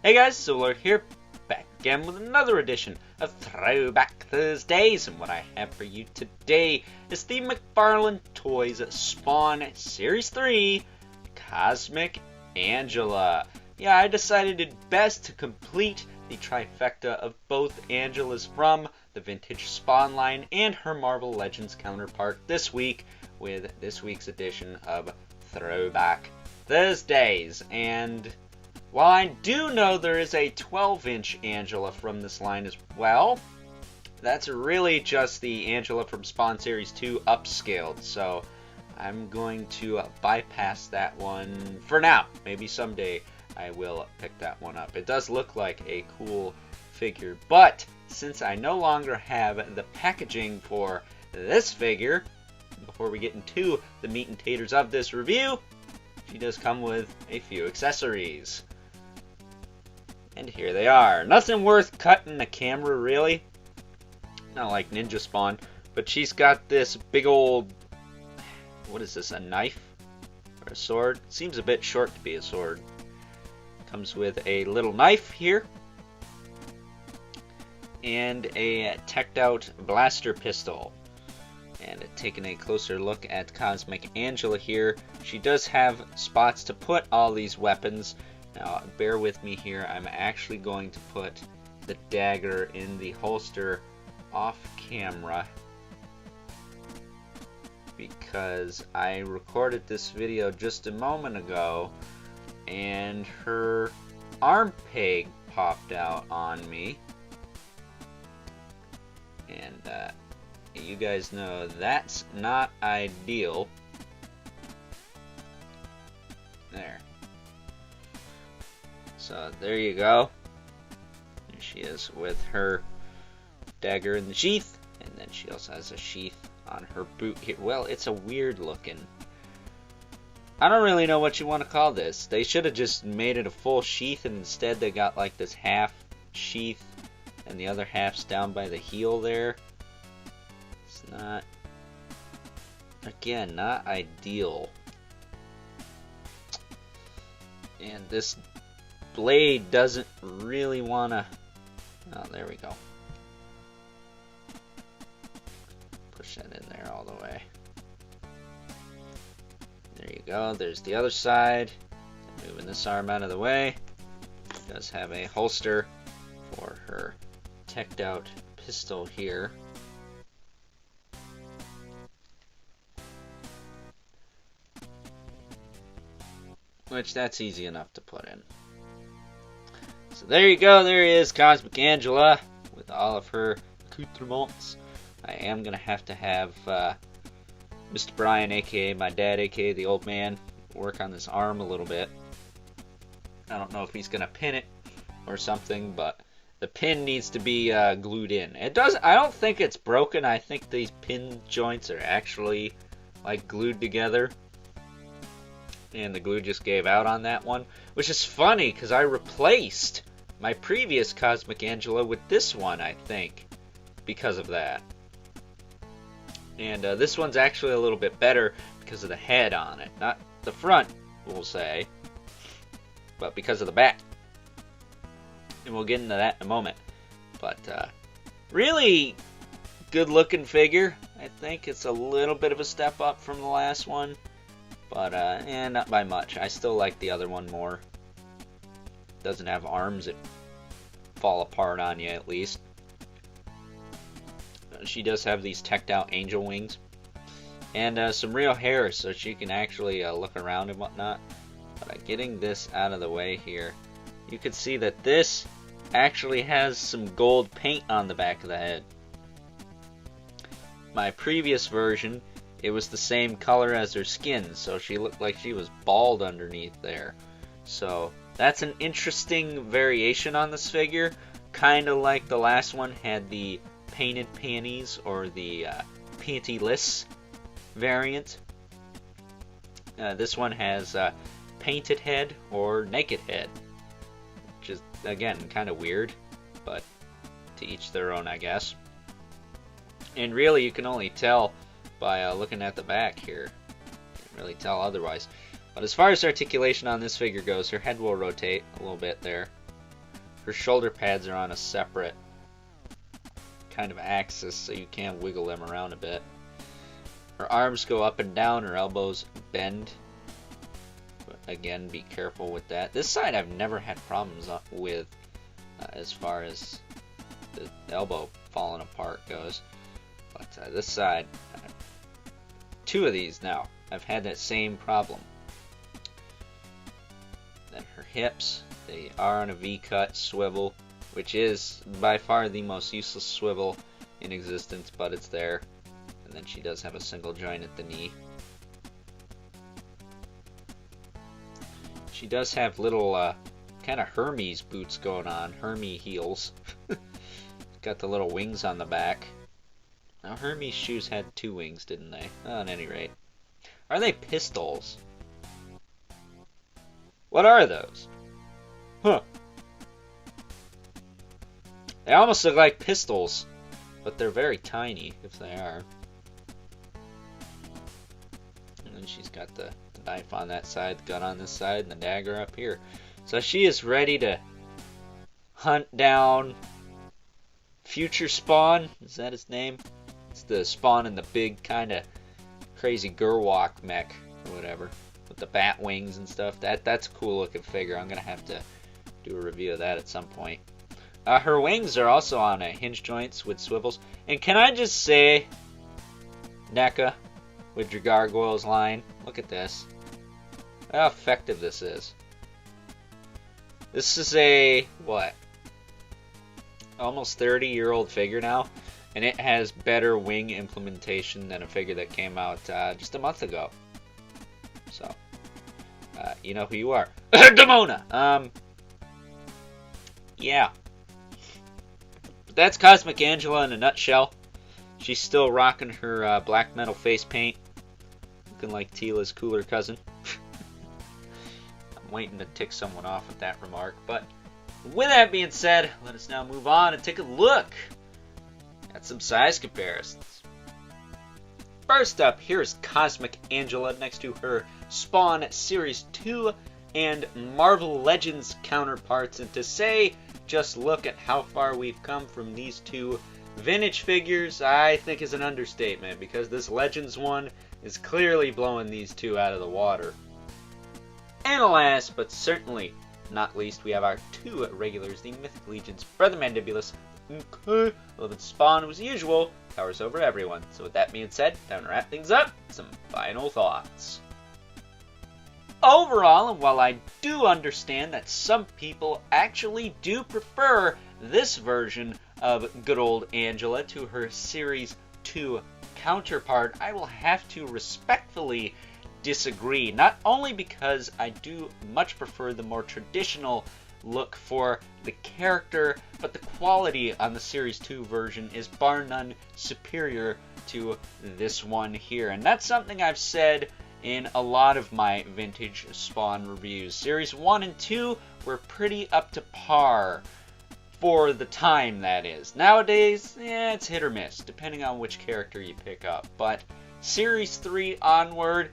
Hey guys, Solar here, back again with another edition of Throwback Thursdays, and what I have for you today is the McFarlane Toys Spawn Series 3 Cosmic Angela. Yeah, I decided it best to complete the trifecta of both Angelas from the vintage Spawn line and her Marvel Legends counterpart this week with this week's edition of Throwback Thursdays. And while I do know there is a 12-inch Angela from this line as well, that's really just the Angela from Spawn Series 2 upscaled, so I'm going to bypass that one for now. Maybe someday I will pick that one up. It does look like a cool figure, but since I no longer have the packaging for this figure, before we get into the meat and taters of this review, she does come with a few accessories. And here they are. Nothing worth cutting the camera, really. Not like Ninja Spawn. But she's got this big old... what is this, a knife? Or a sword? Seems a bit short to be a sword. Comes with a little knife here. And a teched out blaster pistol. And taking a closer look at Cosmic Angela here, she does have spots to put all these weapons. Now, bear with me here, I'm actually going to put the dagger in the holster off camera because I recorded this video just a moment ago and her arm peg popped out on me. And you guys know that's not ideal. There. So there you go. There she is with her dagger in the sheath, and then she also has a sheath on her boot here. Well, it's a weird looking. I don't really know what you want to call this. They should have just made it a full sheath, and instead they got like this half sheath, and the other half's down by the heel there. It's not, again, not ideal. And this blade doesn't really want to... oh, there we go. Push that in there all the way. There you go. There's the other side. Moving this arm out of the way. It does have a holster for her teched out pistol here. Which that's easy enough to put in. So there you go, there is Cosmic Angela with all of her accoutrements. I am going to have Mr. Brian, aka my dad, aka the old man, work on this arm a little bit. I don't know if he's going to pin it or something, but the pin needs to be glued in. It does. I don't think it's broken. I think these pin joints are actually like glued together. And the glue just gave out on that one, which is funny because I replaced my previous Cosmic Angela with this one, I think, because of that. And this one's actually a little bit better because of the head on it. Not the front, we'll say, but because of the back. And we'll get into that in a moment. But really good looking figure. I think it's a little bit of a step up from the last one. But, not by much. I still like the other one more. Doesn't have arms that fall apart on you, at least. She does have these teched out angel wings. And some real hair, so she can actually look around and whatnot. But getting this out of the way here, you can see that this actually has some gold paint on the back of the head. My previous version, it was the same color as her skin, so she looked like she was bald underneath there. So that's an interesting variation on this figure, kind of like the last one had the painted panties or the pantyless variant. This one has painted head or naked head, which is again kind of weird, but to each their own, I guess. And really, you can only tell by looking at the back here. Can't really tell otherwise. But as far as articulation on this figure goes, her head will rotate a little bit there. Her shoulder pads are on a separate kind of axis, so you can wiggle them around a bit. Her arms go up and down, her elbows bend. But again, be careful with that. This side I've never had problems with as far as the elbow falling apart goes. But this side, two of these now, I've had that same problem. Then her hips, they are on a V-cut swivel, which is by far the most useless swivel in existence, but it's there. And then she does have a single joint at the knee. She does have little kind of Hermes boots going on, Hermes heels. Got the little wings on the back. Now Hermes shoes had two wings, didn't they? Oh, at any rate. Are they pistols? What are those? Huh. They almost look like pistols, but they're very tiny if they are. And then she's got the knife on that side, the gun on this side, and the dagger up here. So she is ready to hunt down Future Spawn. Is that his name? It's the Spawn in the big kind of crazy Gerwalk mech or whatever with the bat wings and stuff. That's a cool looking figure. I'm gonna have to do a review of that at some point. Her wings are also on hinge joints with swivels. And can I just say, NECA, with your gargoyles line, look at this. How effective this is. This is a, what? Almost 30-year-old figure now. And it has better wing implementation than a figure that came out just a month ago. So, you know who you are. Demona! Yeah. But that's Cosmic Angela in a nutshell. She's still rocking her black metal face paint. Looking like Tila's cooler cousin. I'm waiting to tick someone off with that remark. But with that being said, let us now move on and take a look at some size comparisons. First up, here's Cosmic Angela next to her Spawn Series 2 and Marvel Legends counterparts. And to say, just look at how far we've come from these two vintage figures, I think is an understatement, because this Legends one is clearly blowing these two out of the water. And last, but certainly not least, we have our two regulars, the Mythic Legion's Brother Mandibulus. Okay, Eleventh Spawn, as usual, towers over everyone. So with that being said, time to wrap things up. Some final thoughts. Overall, and while I do understand that some people actually do prefer this version of good old Angela to her Series 2 counterpart, I will have to respectfully disagree. Not only because I do much prefer the more traditional look for the character, but the quality on the Series 2 version is bar none superior to this one here. And that's something I've said in a lot of my vintage Spawn reviews. Series 1 and 2 were pretty up to par for the time, that is. Nowadays, it's hit or miss, depending on which character you pick up. But Series 3 onward,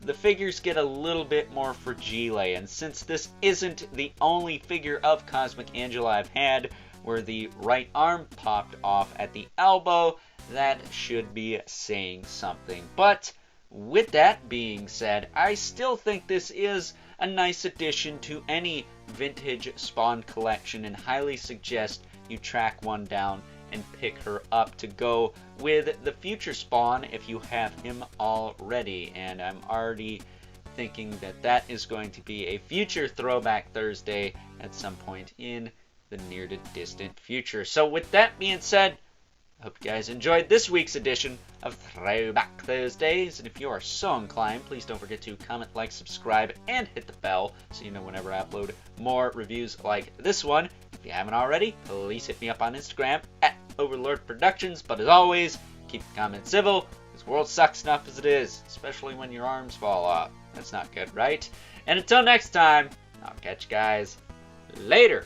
the figures get a little bit more fragile, and since this isn't the only figure of Cosmic Angela I've had where the right arm popped off at the elbow, that should be saying something. But with that being said, I still think this is a nice addition to any vintage Spawn collection, and highly suggest you track one down and pick her up to go with the future Spawn if you have him already. And I'm already thinking that that is going to be a future Throwback Thursday at some point in the near to distant future. So with that being said, I hope you guys enjoyed this week's edition of Throwback Thursdays, and if you are so inclined, please don't forget to comment, like, subscribe, and hit the bell so you know whenever I upload more reviews like this one. If you haven't already, please hit me up on Instagram at Overlord Productions, but as always, keep the comments civil. This world sucks enough as it is, especially when your arms fall off. That's not good, right? And until next time, I'll catch you guys later.